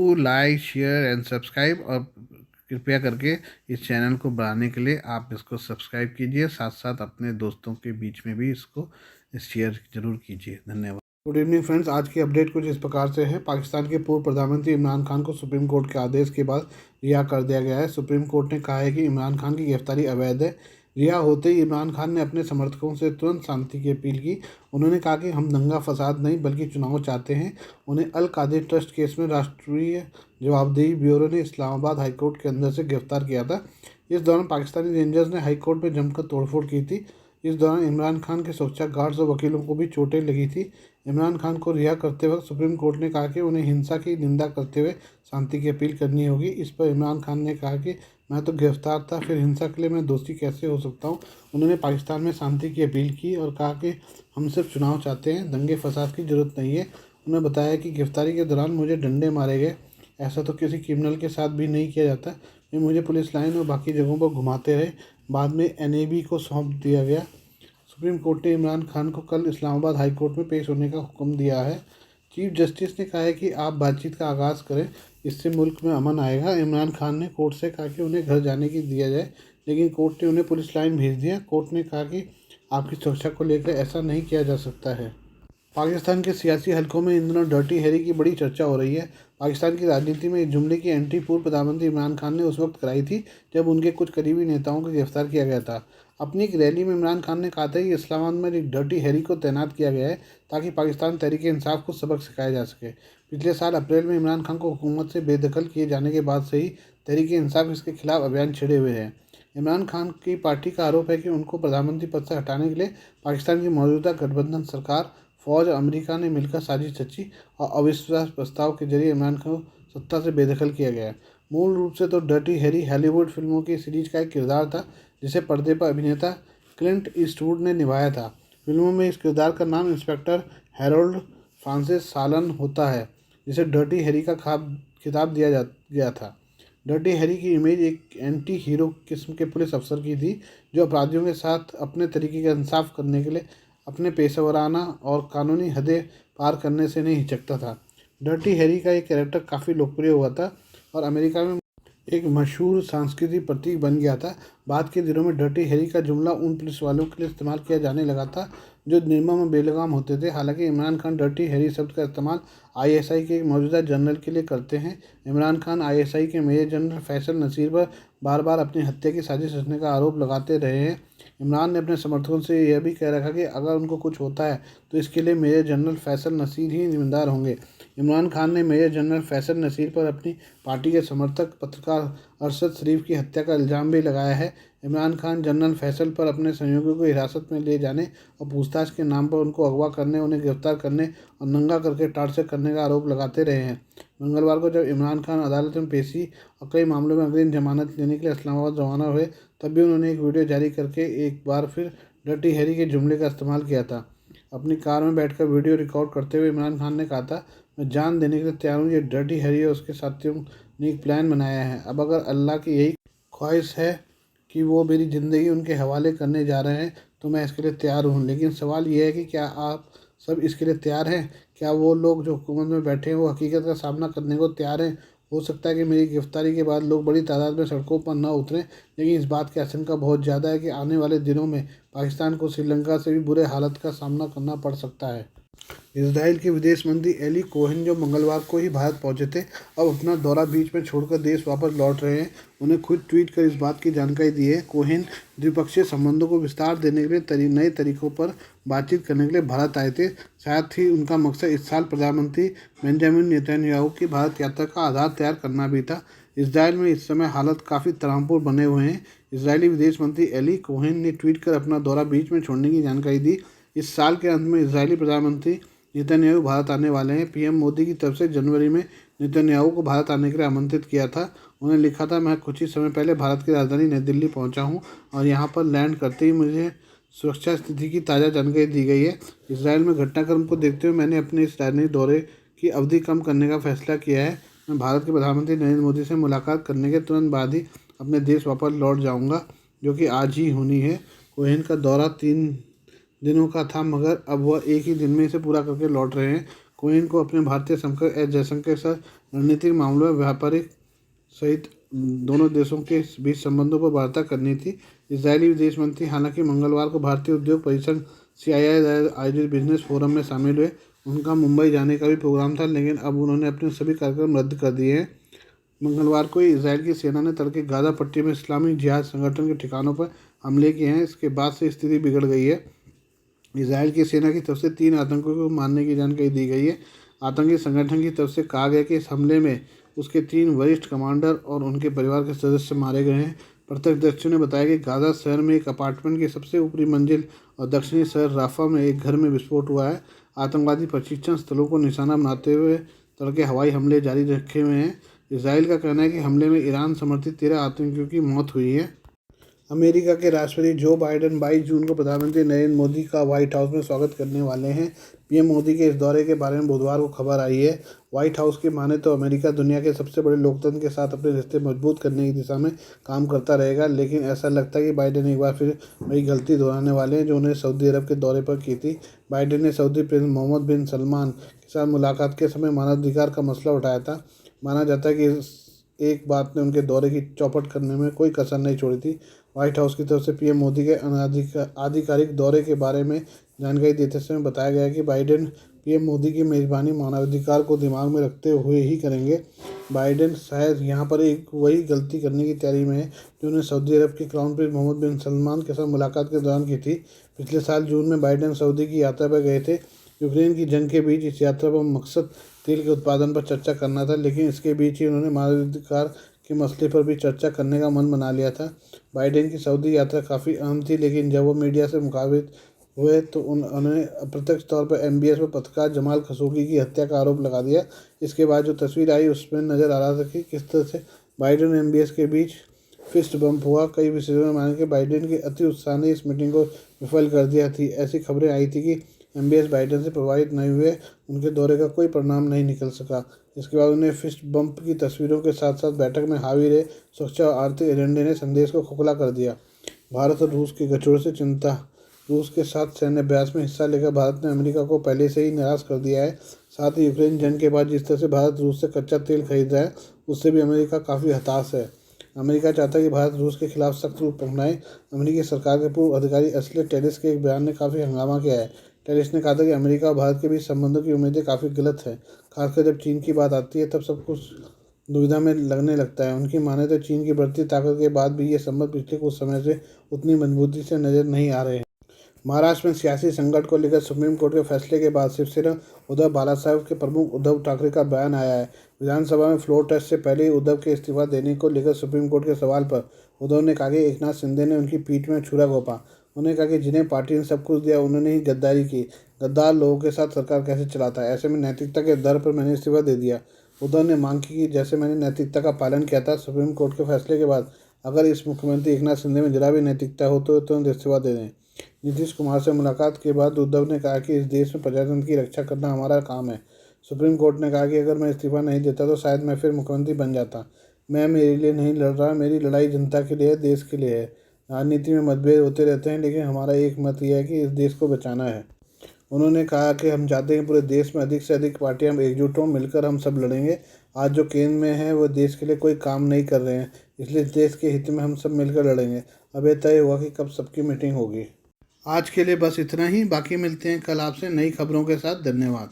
Do like share and subscribe, और कृपया करके इस चैनल को बढ़ाने के लिए आप इसको सब्सक्राइब कीजिए, साथ साथ अपने दोस्तों के बीच में भी इसको शेयर जरूर कीजिए। धन्यवाद। गुड इवनिंग फ्रेंड्स, आज की अपडेट कुछ इस प्रकार से है। पाकिस्तान के पूर्व प्रधानमंत्री इमरान खान को सुप्रीम कोर्ट के आदेश के बाद रिहा कर दिया गया है। सुप्रीम कोर्ट ने कहा है कि इमरान खान की गिरफ्तारी अवैध है। रिहा होते ही इमरान खान ने अपने समर्थकों से तुरंत शांति की अपील की। उन्होंने कहा कि हम दंगा फसाद नहीं बल्कि चुनाव चाहते हैं। उन्हें अल कादिर ट्रस्ट केस में राष्ट्रीय जवाबदेही ब्यूरो ने इस्लामाबाद हाईकोर्ट के अंदर से गिरफ्तार किया था। इस दौरान पाकिस्तानी रेंजर्स ने हाईकोर्ट में जमकर तोड़फोड़ की थी। इस दौरान इमरान खान के सुरक्षा गार्ड्स और वकीलों को भी चोटें लगी थी। इमरान खान को रिहा करते वक्त सुप्रीम कोर्ट ने कहा कि उन्हें हिंसा की निंदा करते हुए शांति की अपील करनी होगी। इस पर इमरान खान ने कहा कि मैं तो गिरफ्तार था, फिर हिंसा के लिए मैं दोषी कैसे हो सकता हूं। उन्होंने पाकिस्तान में शांति की अपील की और कहा कि हम सिर्फ चुनाव चाहते हैं, दंगे फसाद की जरूरत नहीं है। उन्होंने बताया कि गिरफ्तारी के दौरान मुझे डंडे मारे गए, ऐसा तो किसी क्रिमिनल के साथ भी नहीं किया जाता। वे मुझे पुलिस लाइन और बाकी जगहों पर घुमाते रहे। बाद में NAB को सौंप दिया गया। सुप्रीम कोर्ट ने इमरान खान को कल इस्लामाबाद हाई कोर्ट में पेश होने का हुक्म दिया है। चीफ जस्टिस ने कहा है कि आप बातचीत का आगाज़ करें, इससे मुल्क में अमन आएगा। इमरान खान ने कोर्ट से कहा कि उन्हें घर जाने की दिया जाए, लेकिन कोर्ट ने उन्हें पुलिस लाइन भेज दिया। कोर्ट ने कहा कि आपकी सुरक्षा को लेकर ऐसा नहीं किया जा सकता है। पाकिस्तान के सियासी हलकों में इन दिनों डर्टी हैरी की बड़ी चर्चा हो रही है। पाकिस्तान की राजनीति में इस जुमले की एंट्री पूर्व प्रधानमंत्री इमरान खान ने उस वक्त कराई थी जब उनके कुछ करीबी नेताओं को गिरफ्तार किया गया था। अपनी एक रैली में इमरान खान ने कहा था कि इस्लामाबाद में एक डर्टी हैरी को तैनात किया गया है ताकि पाकिस्तान तहरीक इंसाफ को सबक सिखाया जा सके। पिछले साल अप्रैल में इमरान खान को हुकूमत से बेदखल किए जाने के बाद से ही तहरीक इंसाफ इसके खिलाफ अभियान छिड़े हुए हैं। इमरान खान की पार्टी का आरोप है कि उनको प्रधानमंत्री पद से हटाने के लिए पाकिस्तान की मौजूदा गठबंधन सरकार, फौज और अमेरिका ने मिलकर साजिश रची और अविश्वास प्रस्ताव के जरिए इमरान खान को सत्ता से बेदखल किया गया। मूल रूप से तो डर्टी हैरी हॉलीवुड फिल्मों की सीरीज का एक किरदार था जिसे पर्दे पर अभिनेता क्लिंट ईस्टवुड ने निभाया था। फिल्मों में इस किरदार का नाम इंस्पेक्टर हैरोल्ड फ्रांसिस सालन होता है, जिसे डर्टी हैरी का खिताब दिया गया था। डर्टी हैरी की इमेज एक एंटी हीरो किस्म के पुलिस अफसर की थी जो अपराधियों के साथ अपने तरीके का इंसाफ करने के लिए अपने पेशेवराना और कानूनी हदें पार करने से नहीं हिचकता था। डर्टी हैरी का ये कैरेक्टर काफ़ी लोकप्रिय हुआ था और अमेरिका में एक मशहूर सांस्कृतिक प्रतीक बन गया था। बाद के दिनों में डर्टी हैरी का जुमला उन पुलिस वालों के लिए इस्तेमाल किया जाने लगा था जो निर्मम और बेलगाम होते थे। हालांकि इमरान खान डर्टी हैरी शब्द का इस्तेमाल ISI के एक मौजूदा जनरल के लिए करते हैं। इमरान खान ISI के मेजर जनरल फैसल नसीर पर बार बार अपनी हत्या की साजिश रचने का आरोप लगाते रहे हैं। इमरान ने अपने समर्थकों से यह भी कह रखा कि अगर उनको कुछ होता है तो इसके लिए मेजर जनरल फैसल नसीर ही जिम्मेदार होंगे। इमरान खान ने मेजर जनरल फैसल नसीर पर अपनी पार्टी के समर्थक पत्रकार अरशद शरीफ की हत्या का इल्ज़ाम भी लगाया है। इमरान खान जनरल फैसल पर अपने सहयोगियों को हिरासत में ले जाने और पूछताछ के नाम पर उनको अगवा करने, उन्हें गिरफ्तार करने और नंगा करके टार्चर करने का आरोप लगाते रहे हैं। मंगलवार को जब इमरान खान अदालत में पेशी और कई मामलों में अग्रिम जमानत लेने के लिए इस्लामाबाद रवाना हुए, तब भी उन्होंने एक वीडियो जारी करके एक बार फिर डर्टी हैरी के जुमले का इस्तेमाल किया था। अपनी कार में बैठकर वीडियो रिकॉर्ड करते हुए इमरान खान ने कहा था, मैं जान देने के लिए तैयार हूँ। ये डर्टी हैरी और उसके साथियों ने एक प्लान बनाया है। अब अगर अल्लाह की यही ख्वाहिश है कि वो मेरी ज़िंदगी उनके हवाले करने जा रहे हैं तो मैं इसके लिए तैयार हूँ। लेकिन सवाल ये है कि क्या आप सब इसके लिए तैयार हैं? क्या वो लोग जो हुकूमत में बैठे हैं वो हकीकत का सामना करने को तैयार हैं? हो सकता है कि मेरी गिरफ्तारी के बाद लोग बड़ी तादाद में सड़कों पर न उतरें, लेकिन इस बात की आशंका बहुत ज़्यादा है कि आने वाले दिनों में पाकिस्तान को श्रीलंका से भी बुरे हालत का सामना करना पड़ सकता है। इजराइल के विदेश मंत्री एली कोहेन, जो मंगलवार को ही भारत पहुंचे थे, अब अपना दौरा बीच में छोड़कर देश वापस लौट रहे हैं। उन्हें खुद ट्वीट कर इस बात की जानकारी दी है। कोहेन द्विपक्षीय संबंधों को विस्तार देने के लिए नए तरीकों पर बातचीत करने के लिए भारत आए थे। साथ ही उनका मकसद इस साल प्रधानमंत्री बेंजामिन नेतन्याहू की भारत यात्रा का आधार तैयार करना भी था। इसराइल में इस समय हालात काफ़ी तनावपूर्ण बने हुए हैं। इजरायली विदेश मंत्री एली कोहेन ने ट्वीट कर अपना दौरा बीच में छोड़ने की जानकारी दी। इस साल के अंत में इजरायली प्रधानमंत्री नेतन्याहू भारत आने वाले हैं। PM मोदी की तरफ से जनवरी में नेतन्याहू को भारत आने के लिए आमंत्रित किया था। उन्हें लिखा था, मैं कुछ ही समय पहले भारत की राजधानी नई दिल्ली पहुंचा हूं और यहां पर लैंड करते ही मुझे सुरक्षा स्थिति की ताज़ा जानकारी दी गई है। इसराइल में घटनाक्रम को देखते हुए मैंने अपने इस राजनीतिक दौरे की अवधि कम करने का फैसला किया है। मैं भारत के प्रधानमंत्री नरेंद्र मोदी से मुलाकात करने के तुरंत बाद ही अपने देश वापस लौट जाऊँगा, जो कि आज ही होनी है। कोहेन का दौरा 3 दिनों का था, मगर अब वह एक ही दिन में इसे पूरा करके लौट रहे हैं। कोहेन को अपने भारतीय समकक्ष एस जयशंकर के साथ रणनीतिक मामलों में व्यापारिक सहित दोनों देशों के बीच संबंधों पर वार्ता करनी थी। इजरायली विदेश मंत्री हालांकि मंगलवार को भारतीय उद्योग परिसंघ CII आयोजित बिजनेस फोरम में शामिल हुए। उनका मुंबई जाने का भी प्रोग्राम था, लेकिन अब उन्होंने अपने सभी कार्यक्रम रद्द कर दिए हैं। मंगलवार को इजरायल की सेना ने तड़के गाजा पट्टी में इस्लामिक जिहाद संगठन के ठिकानों पर हमले किए हैं। इसके बाद से स्थिति बिगड़ गई है। इजरायल की सेना की तरफ से 3 आतंकियों को मारने की जानकारी दी गई है। आतंकी संगठन की तरफ से कहा गया कि इस हमले में उसके 3 वरिष्ठ कमांडर और उनके परिवार के सदस्य मारे गए हैं। प्रत्यक्षदर्शियों ने बताया कि गाजा शहर में एक अपार्टमेंट की सबसे ऊपरी मंजिल और दक्षिणी शहर राफा में एक घर में विस्फोट हुआ है। आतंकवादी प्रशिक्षण स्थलों को निशाना बनाते हुए तड़के हवाई हमले जारी रखे हुए हैं। इजरायल का कहना है कि हमले में ईरान समर्थित 13 आतंकियों की मौत हुई है। अमेरिका के राष्ट्रपति जो बाइडेन 22 जून को प्रधानमंत्री नरेंद्र मोदी का व्हाइट हाउस में स्वागत करने वाले हैं। पीएम मोदी के इस दौरे के बारे में बुधवार को खबर आई है। व्हाइट हाउस की माने तो अमेरिका दुनिया के सबसे बड़े लोकतंत्र के साथ अपने रिश्ते मजबूत करने की दिशा में काम करता रहेगा, लेकिन ऐसा लगता है कि बाइडेन एक बार फिर वही गलती दोहराने वाले हैं जो उन्हें सऊदी अरब के दौरे पर की थी। बाइडेन ने सऊदी प्रिंस मोहम्मद बिन सलमान के साथ मुलाकात के समय मानवाधिकार का मसला उठाया था। माना जाता है कि इस एक बात ने उनके दौरे की चौपट करने में कोई कसर नहीं छोड़ी थी। व्हाइट हाउस की तरफ से पीएम मोदी के आधिकारिक दौरे के बारे में जानकारी देते समय बताया गया कि बाइडेन पीएम मोदी की मेज़बानी मानवाधिकार को दिमाग में रखते हुए ही करेंगे। बाइडेन शायद यहाँ पर एक वही गलती करने की तैयारी में है जो उन्हें सऊदी अरब के क्राउन प्रिंस मोहम्मद बिन सलमान के साथ मुलाकात के दौरान की थी। पिछले साल जून में बाइडेन सऊदी की यात्रा पर गए थे। यूक्रेन की जंग के बीच इस यात्रा का मकसद तेल के उत्पादन पर चर्चा करना था, लेकिन इसके बीच ही उन्होंने मानवाधिकार के मसले पर भी चर्चा करने का मन बना लिया था। बाइडेन की सऊदी यात्रा काफ़ी अहम थी, लेकिन जब वो मीडिया से मुखातिब हुए तो उन्होंने अप्रत्यक्ष तौर पर MBS पर पत्रकार जमाल खशोगी की हत्या का आरोप लगा दिया। इसके बाद जो तस्वीर आई उसमें नज़र आ रहा था कि किस तरह से बाइडेन और MBS के बीच फिस्ट बम्प हुआ। कई विशेषज्ञों ने माना कि बाइडेन के अति उत्साह ने इस मीटिंग को विफल कर दिया थी। ऐसी खबरें आई थी कि MBS बाइडेन से प्रभावित नहीं हुए, उनके दौरे का कोई परिणाम नहीं निकल सका। इसके बाद उन्हें फिस्ट बम्प की तस्वीरों के साथ साथ बैठक में हावी रहे सुरक्षा और आर्थिक एजेंडे ने संदेश को खोखला कर दिया। भारत और रूस के गठजोड़ से चिंता। रूस के साथ सैन्य अभ्यास में हिस्सा लेकर भारत ने अमेरिका को पहले से ही निराश कर दिया है। साथ ही यूक्रेन जंग के बाद जिस तरह से भारत रूस से कच्चा तेल खरीद रहा है, उससे भी अमेरिका काफ़ी हताश है। अमेरिका चाहता है कि भारत रूस के खिलाफ सख्त रूप अपनाए। अमेरिकी सरकार के पूर्व अधिकारी असले टेरिस के एक बयान ने काफ़ी हंगामा किया है। टेरिस ने कहा था कि अमेरिका और भारत के बीच संबंधों की उम्मीदें काफ़ी गलत है। खासकर जब चीन की बात आती है तब सब कुछ दुविधा में लगने लगता है। उनकी माने तो चीन की बढ़ती ताकत के बाद भी ये संबंध पिछले कुछ समय से उतनी मजबूती से नजर नहीं आ रहे हैं। महाराष्ट्र में सियासी संकट को लेकर सुप्रीम कोर्ट के फैसले के बाद शिवसेना उद्धव बालासाहेब के प्रमुख उद्धव ठाकरे का बयान आया है। विधानसभा में फ्लोर टेस्ट से पहले ही उद्धव के इस्तीफा देने को लेकर सुप्रीम कोर्ट के सवाल पर उद्धव ने कहा कि एकनाथ शिंदे ने उनकी पीठ में छुरा घोंपा। उन्होंने कहा कि जिन्हें पार्टी ने सब कुछ दिया उन्होंने ही गद्दारी की। गद्दार लोगों के साथ सरकार कैसे चलाता है, ऐसे में नैतिकता के दर पर मैंने इस्तीफा दे दिया। उद्धव ने मांग की कि जैसे मैंने नैतिकता का पालन किया था, सुप्रीम कोर्ट के फैसले के बाद अगर इस मुख्यमंत्री एकनाथ शिंदे में जरा भी नैतिकता हो तो तुरंत इस्तीफा दे दें। नीतीश कुमार से मुलाकात के बाद उद्धव ने कहा कि इस देश में प्रजातंत्र की रक्षा करना हमारा काम है। सुप्रीम कोर्ट ने कहा कि अगर मैं इस्तीफा नहीं देता तो शायद मैं फिर मुख्यमंत्री बन जाता। मैं मेरे लिए नहीं लड़ रहा, मेरी लड़ाई जनता के लिए है, देश के लिए है। राजनीति में मतभेद होते रहते हैं, लेकिन हमारा एक मत यह है कि इस देश को बचाना है। उन्होंने कहा कि हम चाहते हैं पूरे देश में अधिक से अधिक पार्टियां एकजुट हों, मिलकर हम सब लड़ेंगे। आज जो केंद्र में है वो देश के लिए कोई काम नहीं कर रहे हैं, इसलिए देश के हित में हम सब मिलकर लड़ेंगे। अब यह तय हुआ कि कब सबकी मीटिंग होगी। आज के लिए बस इतना ही। बाकी मिलते हैं कल आपसे नई खबरों के साथ। धन्यवाद।